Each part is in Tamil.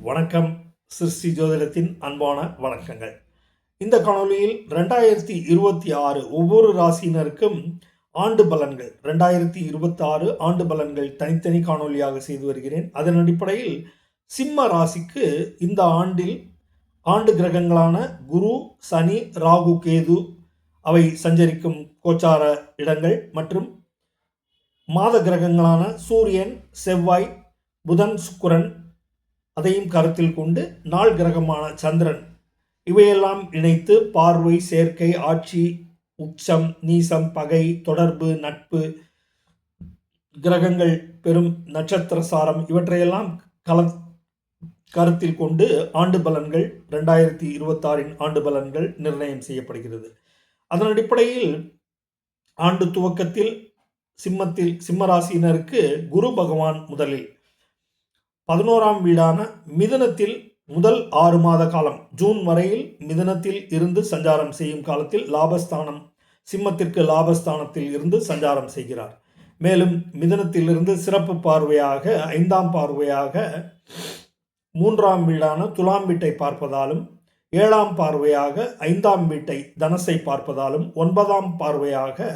வணக்கம். சிருஷ்டி ஜோதிடத்தின் அன்பான வணக்கங்கள். இந்த காணொலியில் 2026 ஒவ்வொரு ராசியினருக்கும் ஆண்டு பலன்கள் 2026 ஆண்டு பலன்கள் தனித்தனி காணொலியாக செய்து வருகிறேன். அதன் அடிப்படையில் சிம்ம ராசிக்கு இந்த ஆண்டில் ஆண்டு கிரகங்களான குரு, சனி, ராகு, கேது அவை சஞ்சரிக்கும் கோச்சார இடங்கள் மற்றும் மாத கிரகங்களான சூரியன், செவ்வாய், புதன், சுக்கிரன் அதையும் கருத்தில் கொண்டு நாள் கிரகமான சந்திரன் இவையெல்லாம் இணைத்து பார்வை, சேர்க்கை, ஆட்சி, உச்சம், நீசம், பகை, தொடர்பு, நட்பு, கிரகங்கள் பெரும் நட்சத்திர சாரம் இவற்றையெல்லாம் கருத்தில் கொண்டு ஆண்டு பலன்கள் 2026 ஆண்டு பலன்கள் நிர்ணயம் செய்யப்படுகிறது. அதன் அடிப்படையில் ஆண்டு துவக்கத்தில் சிம்ம ராசியினருக்கு குரு பகவான் முதலில் 11ஆம் வீடான மிதுனத்தில் முதல் 6 மாத காலம் ஜூன் வரையில் மிதுனத்தில் இருந்து சஞ்சாரம் செய்யும் காலத்தில் லாபஸ்தானம் சிம்மத்திற்கு லாபஸ்தானத்தில் இருந்து சஞ்சாரம் செய்கிறார். மேலும் மிதுனத்திலிருந்து சிறப்பு பார்வையாக 5ஆம் பார்வையாக 3ஆம் வீடான துலாம் வீட்டை பார்ப்பதாலும் 7ஆம் பார்வையாக 5ஆம் வீட்டை தனசை பார்ப்பதாலும் 9ஆம் பார்வையாக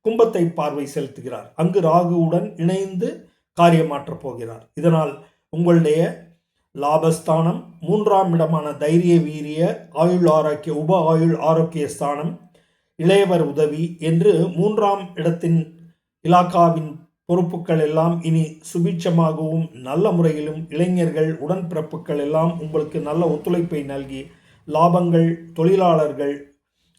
கும்பத்தை பார்வை செலுத்துகிறார். அங்கு ராகுவுடன் இணைந்து காரியமாற்றப் போகிறார். இதனால் உங்களுடைய லாபஸ்தானம், 3ஆம் இடமான தைரிய வீரிய ஆயுள் ஆரோக்கிய உப ஆயுள் ஆரோக்கிய ஸ்தானம், இளையவர் உதவி என்று 3ஆம் இடத்தின் இலாக்காவின் பொறுப்புகள் எல்லாம் இனி சுபிட்சமாகவும் நல்ல முறையிலும் இளைஞர்கள் உடன்பிறப்புகள் எல்லாம் உங்களுக்கு நல்ல ஒத்துழைப்பை நல்கி லாபங்கள், தொழிலாளர்கள்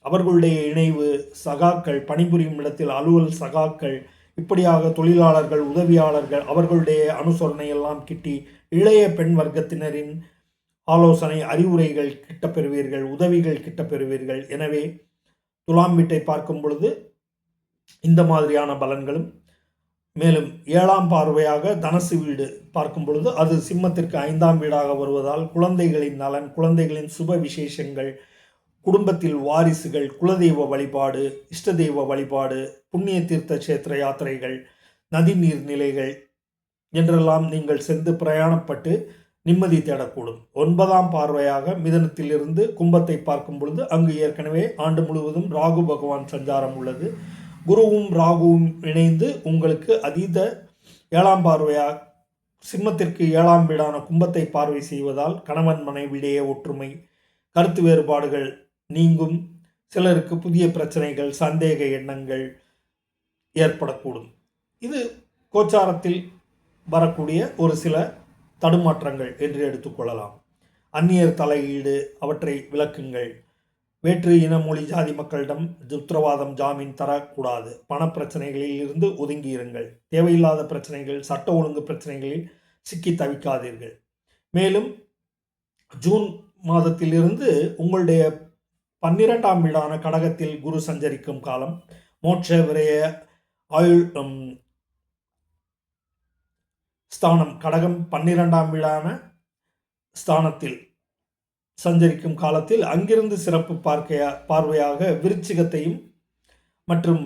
அவர்களுடைய இணைவு, சகாக்கள், பணிபுரியும் இடத்தில் அலுவல் சகாக்கள், இப்படியாக தொழிலாளர்கள், உதவியாளர்கள் அவர்களுடைய அனுசரணை எல்லாம் கிட்டி இளைய பெண் வர்க்கத்தினரின் ஆலோசனை, அறிவுரைகள் கிட்ட பெறுவீர்கள், உதவிகள் கிட்ட பெறுவீர்கள். எனவே துலாம் வீட்டை பார்க்கும் பொழுது இந்த மாதிரியான பலன்களும், மேலும் 7ஆம் பார்வையாக தனசு வீடு பார்க்கும் பொழுது அது சிம்மத்திற்கு 5ஆம் வீடாக வருவதால் குழந்தைகளின் நலன், குழந்தைகளின் சுப விசேஷங்கள், குடும்பத்தில் வாரிசுகள், குலதெய்வ வழிபாடு, இஷ்ட தெய்வ வழிபாடு, புண்ணிய தீர்த்த கஷேத்திர யாத்திரைகள், நதி நீர்நிலைகள் என்றெல்லாம் நீங்கள் சென்று பிரயாணப்பட்டு நிம்மதி தேடக்கூடும். 9ஆம் பார்வையாக மிதனத்திலிருந்து கும்பத்தை பார்க்கும் பொழுது அங்கு ஏற்கனவே ஆண்டு முழுவதும் ராகு பகவான் சஞ்சாரம் உள்ளது. குருவும் ராகுவும் இணைந்து உங்களுக்கு அதீத 7ஆம் பார்வையாக சிம்மத்திற்கு 7ஆம் வீடான கும்பத்தை பார்வை செய்வதால் கணவன் மனைவியிடையே ஒற்றுமை, கருத்து வேறுபாடுகள் நீங்கும். சிலருக்கு புதிய பிரச்சனைகள், சந்தேக எண்ணங்கள் ஏற்படக்கூடும். இது கோச்சாரத்தில் வரக்கூடிய ஒரு சில தடுமாற்றங்கள் என்று எடுத்துக்கொள்ளலாம். அந்நியர் தலையீடு அவற்றை விளக்குங்கள். வேற்று இன மொழி ஜாதி மக்களிடம் உத்தரவாதம், ஜாமீன் தரக்கூடாது. பணப்பிரச்சனைகளில் இருந்து ஒதுங்கி இருங்கள். தேவையில்லாத பிரச்சனைகள், சட்ட ஒழுங்கு பிரச்சனைகளில் சிக்கி தவிக்காதீர்கள். மேலும் ஜூன் மாதத்திலிருந்து உங்களுடைய 12ஆம் வீடான கடகத்தில் குரு சஞ்சரிக்கும் காலம், மோட்ச விரய ஆயுள் ஸ்தானம் கடகம் 12ஆம் வீடான ஸ்தானத்தில் சஞ்சரிக்கும் காலத்தில் அங்கிருந்து சிறப்பு பார்வையாக விருச்சிகத்தையும் மற்றும்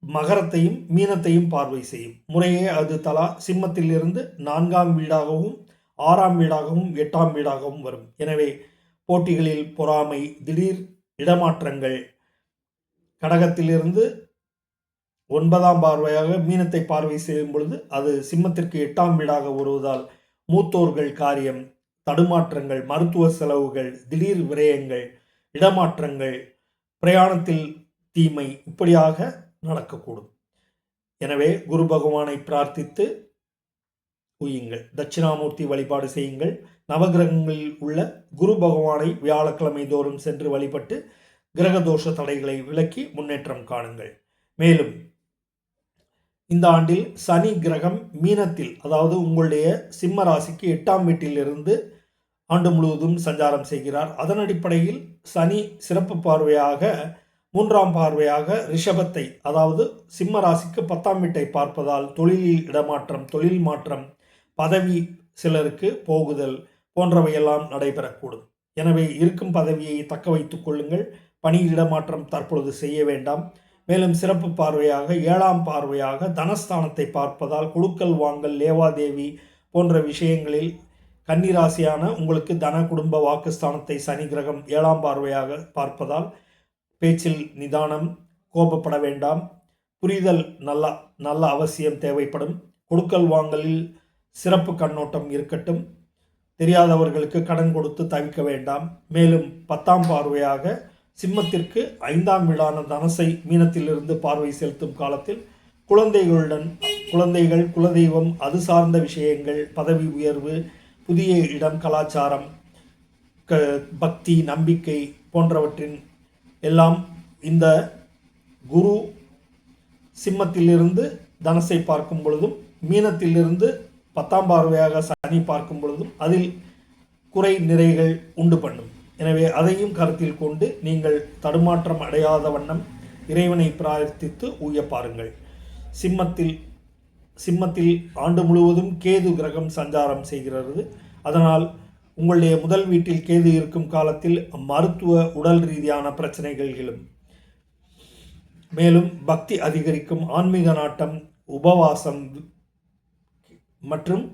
மகரத்தையும் மீனத்தையும் பார்வை செய்யும். முறையே அது தலா சிம்மத்தில் இருந்து 4ஆம் வீடாகவும் 6ஆம் வீடாகவும் 8ஆம் வீடாகவும் வரும். எனவே போட்டிகளில் பொறாமை, திடீர் இடமாற்றங்கள், கடகத்திலிருந்து 9ஆம் பார்வையாக மீனத்தை பார்வை செய்யும் பொழுது அது சிம்மத்திற்கு 8ஆம் வீடாக வருவதால் மூத்தோர்கள் காரியம், தடுமாற்றங்கள், மருத்துவ செலவுகள், திடீர் விரயங்கள், இடமாற்றங்கள், பிரயாணத்தில் தீமை இப்படியாக நடக்கக்கூடும். எனவே குரு பகவானை பிரார்த்தித்து உயுங்கள். தட்சிணாமூர்த்தி வழிபாடு செய்யுங்கள். நவகிரகங்களில் உள்ள குரு பகவானை வியாழக்கிழமை தோறும் சென்று வழிபட்டு கிரகதோஷ தடைகளை விலக்கி முன்னேற்றம் காணுங்கள். மேலும் இந்த ஆண்டில் சனி கிரகம் மீனத்தில், அதாவது உங்களுடைய சிம்ம ராசிக்கு 8ஆம் வீட்டிலிருந்து ஆண்டு முழுவதும் சஞ்சாரம் செய்கிறார். அதன் அடிப்படையில் சனி சிறப்பு பார்வையாக 3ஆம் பார்வையாக ரிஷபத்தை, அதாவது சிம்ம ராசிக்கு 10ஆம் வீட்டை பார்ப்பதால் தொழிலில் இடமாற்றம், தொழில் மாற்றம், பதவி சிலருக்கு போகுதல் போன்றவையெல்லாம் நடைபெறக்கூடும். எனவே இருக்கும் பதவியை தக்க வைத்துக் கொள்ளுங்கள். பணி இடமாற்றம் தற்பொழுது செய்ய வேண்டாம். மேலும் சிறப்பு பார்வையாக 7ஆம் பார்வையாக தனஸ்தானத்தை பார்ப்பதால் குழுக்கள் வாங்கல், லேவாதேவி போன்ற விஷயங்களில் கன்னி ராசியான உங்களுக்கு தன குடும்ப வாக்குஸ்தானத்தை சனி கிரகம் 7ஆம் பார்வையாக பார்ப்பதால் பேச்சில் நிதானம், கோபப்பட வேண்டாம், புரிதல் நல்ல அவசியம் தேவைப்படும். கொடுக்கல் வாங்கலில் சிறப்பு கண்ணோட்டம் இருக்கட்டும். தெரியாதவர்களுக்கு கடன் கொடுத்து தவிக்க வேண்டாம். மேலும் 10ஆம் பார்வையாக சிம்மத்திற்கு 5ஆம் வீடான தனசை மீனத்திலிருந்து பார்வை செலுத்தும் காலத்தில் குழந்தைகள், குலதெய்வம், அது சார்ந்த விஷயங்கள், பதவி உயர்வு, புதிய இடம், கலாச்சாரம், பக்தி, நம்பிக்கை போன்றவற்றின் எல்லாம் இந்த குரு சிம்மத்திலிருந்து தனசை பார்க்கும் பொழுதும் மீனத்திலிருந்து 10ஆம் பார்வையாக சனி பார்க்கும் பொழுதும் அதில் குறை நிறைகள் உண்டு பண்ணும். எனவே அதையும் கருத்தில் கொண்டு நீங்கள் தடுமாற்றம் அடையாத வண்ணம் இறைவனை பிரார்த்தித்து உய்ய பாருங்கள். சிம்மத்தில் ஆண்டு முழுவதும் கேது கிரகம் சஞ்சாரம் செய்கிறது. அதனால் உங்களுடைய முதல் வீட்டில் கேது இருக்கும் காலத்தில் மருத்துவ உடல் ரீதியான பிரச்சனைகள் எழும். மேலும் பக்தி அதிகரிக்கும், ஆன்மீக நாட்டம், உபவாசம் மற்றும்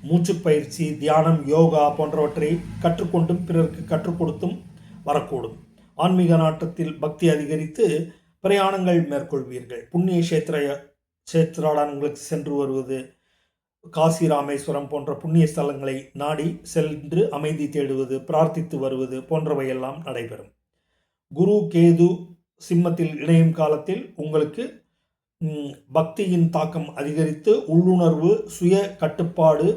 மூச்சுப்பயிற்சி, தியானம், யோகா போன்றவற்றை கற்றுக்கொண்டும் பிறருக்கு கற்றுக் கொடுத்தும் வரக்கூடும். ஆன்மீக நாட்டத்தில் பக்தி அதிகரித்து பிரயாணங்கள் மேற்கொள்வீர்கள். புண்ணிய கஷேத்திராடங்களுக்கு சென்று வருவது, காசி, ராமேஸ்வரம் போன்ற புண்ணிய ஸ்தலங்களை நாடி சென்று அமைதி தேடுவது, பிரார்த்தித்து வருவது போன்றவையெல்லாம் நடைபெறும். குரு கேது சிம்மத்தில் இணையும் காலத்தில் உங்களுக்கு பக்தியின் தாக்கம் அதிகரித்து உள்ளுணர்வு, சுய கட்டுப்பாடு,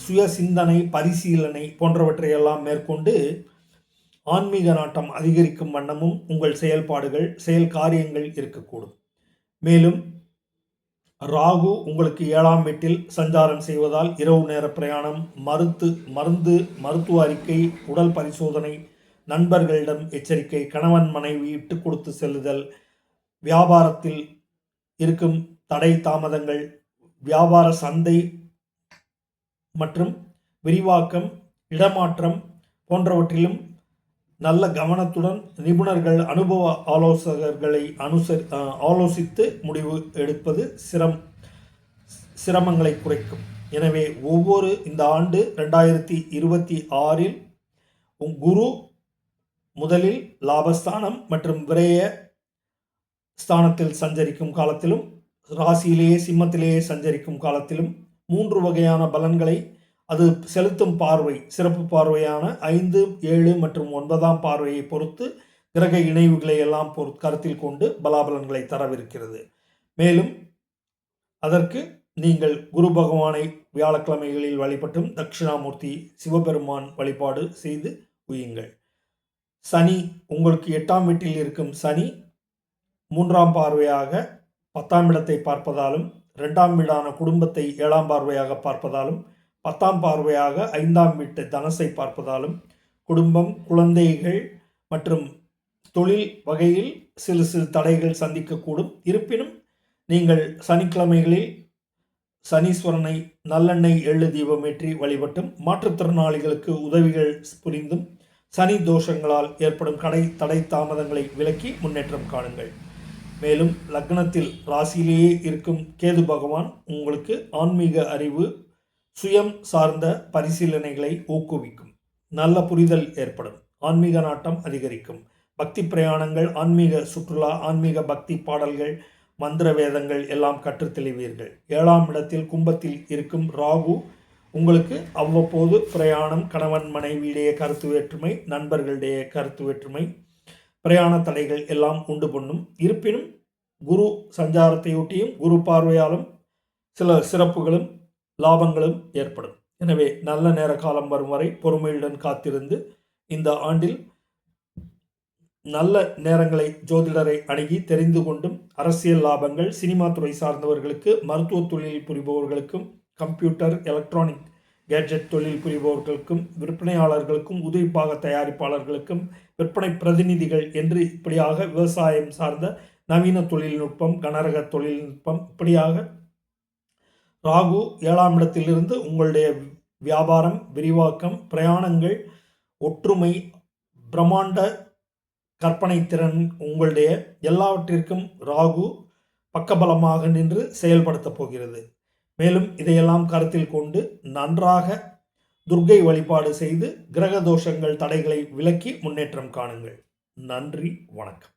சுய சிந்தனை, பரிசீலனை போன்றவற்றையெல்லாம் மேற்கொண்டு ஆன்மீக நாட்டம் அதிகரிக்கும் வண்ணமும் உங்கள் செயல்பாடுகள், செயல் காரியங்கள் இருக்கக்கூடும். மேலும் ராகு உங்களுக்கு 7ஆம் வீட்டில் சஞ்சாரம் செய்வதால் இரவு நேர பிரயாணம், மருத்துவ அறிக்கை, உடல் பரிசோதனை, நண்பர்களிடம் எச்சரிக்கை, கணவன் மனைவி விட்டு கொடுத்து செல்லுதல், வியாபாரத்தில் இருக்கும் தடை தாமதங்கள், வியாபார சந்தை மற்றும் விரிவாக்கம், இடமாற்றம் போன்றவற்றிலும் நல்ல கவனத்துடன் நிபுணர்கள், அனுபவ ஆலோசகர்களை ஆலோசித்து முடிவு எடுப்பது சிரமங்களை குறைக்கும். எனவே இந்த ஆண்டு 2026இல் குரு முதலில் லாபஸ்தானம் மற்றும் விரய ஸ்தானத்தில் சஞ்சரிக்கும் காலத்திலும், ராசியிலேயே சிம்மத்திலேயே சஞ்சரிக்கும் காலத்திலும் 3 வகையான பலன்களை அது செலுத்தும் பார்வை, சிறப்பு பார்வையான 5, 7 மற்றும் 9ஆம் பார்வையை பொறுத்து கிரக இணைவுகளை எல்லாம் கருத்தில் கொண்டு பலாபலன்களை தரவிருக்கிறது. மேலும் அதற்கு நீங்கள் குரு பகவானை வியாழக்கிழமைகளில் வழிபட்டும் தட்சிணாமூர்த்தி சிவபெருமான் வழிபாடு செய்து உயுங்கள். சனி உங்களுக்கு 8ஆம் வீட்டில் இருக்கும் சனி 3ஆம் பார்வையாக 10ஆம் இடத்தை பார்ப்பதாலும், 2ஆம் வீடான குடும்பத்தை 7ஆம் பார்வையாக பார்ப்பதாலும், 10ஆம் பார்வையாக 5ஆம் வீட்டு தனசை பார்ப்பதாலும் குடும்பம், குழந்தைகள் மற்றும் தொழில் வகையில் சிறு தடைகள் சந்திக்கக்கூடும். இருப்பினும் நீங்கள் சனிக்கிழமைகளில் சனீஸ்வரனை நல்லெண்ணெய் எள்ளு தீபமேற்றி வழிபட்டும், மாற்றுத்திறனாளிகளுக்கு உதவிகள் புரிந்தும் சனி தோஷங்களால் ஏற்படும் தடை தாமதங்களை விலக்கி முன்னேற்றம் காணுங்கள். மேலும் லக்னத்தில் ராசியிலேயே இருக்கும் கேது பகவான் உங்களுக்கு ஆன்மீக அறிவு, சுயம் சார்ந்த பரிசீலனைகளை ஊக்குவிக்கும். நல்ல புரிதல் ஏற்படும். ஆன்மீக நாட்டம் அதிகரிக்கும். பக்தி பிரயாணங்கள், ஆன்மீக சுற்றுலா, ஆன்மீக பக்தி பாடல்கள், மந்திர வேதங்கள் எல்லாம் கற்றுத் தெளிவீர்கள். 7ஆம் இடத்தில் கும்பத்தில் இருக்கும் ராகு உங்களுக்கு அவ்வப்போது பிரயாணம், கணவன் மனைவியிடையே கருத்து வேற்றுமை, நண்பர்களிடையே கருத்து வேற்றுமை, பிரயாண தடைகள் எல்லாம் உண்டு பண்ணும். இருப்பினும் குரு சஞ்சாரத்தையொட்டியும் குரு பார்வையாலும் சில சிறப்புகளும் லாபங்களும் ஏற்படும். எனவே நல்ல நேர காலம் வரும் வரை பொறுமையுடன் காத்திருந்து இந்த ஆண்டில் நல்ல நேரங்களை ஜோதிடரை அணுகி தெரிந்து கொண்டும் அரசியல் லாபங்கள், சினிமா துறை சார்ந்தவர்களுக்கு, மருத்துவ தொழில் புரிபவர்களுக்கும், கம்ப்யூட்டர், எலக்ட்ரானிக் கேட்ஜெட் தொழில் புரிபவர்களுக்கும், விற்பனையாளர்களுக்கும், உதிரிப்பாக தயாரிப்பாளர்களுக்கும், விற்பனை பிரதிநிதிகள் என்று இப்படியாக விவசாயம் சார்ந்த நவீன தொழில்நுட்பம், கனரக தொழில்நுட்பம், இப்படியாக ராகு 7ஆம் இடத்திலிருந்து உங்களுடைய வியாபாரம், விரிவாக்கம், பிரயாணங்கள், ஒற்றுமை, பிரம்மாண்ட கற்பனை திறன், உங்களுடைய எல்லாவற்றிற்கும் ராகு பக்கபலமாக நின்று செயல்படுத்தப் போகிறது. மேலும் இதையெல்லாம் கருத்தில் கொண்டு நன்றாக துர்க்கை வழிபாடு செய்து கிரக தோஷங்கள் தடைகளை விலக்கி முன்னேற்றம் காணுங்கள். நன்றி, வணக்கம்.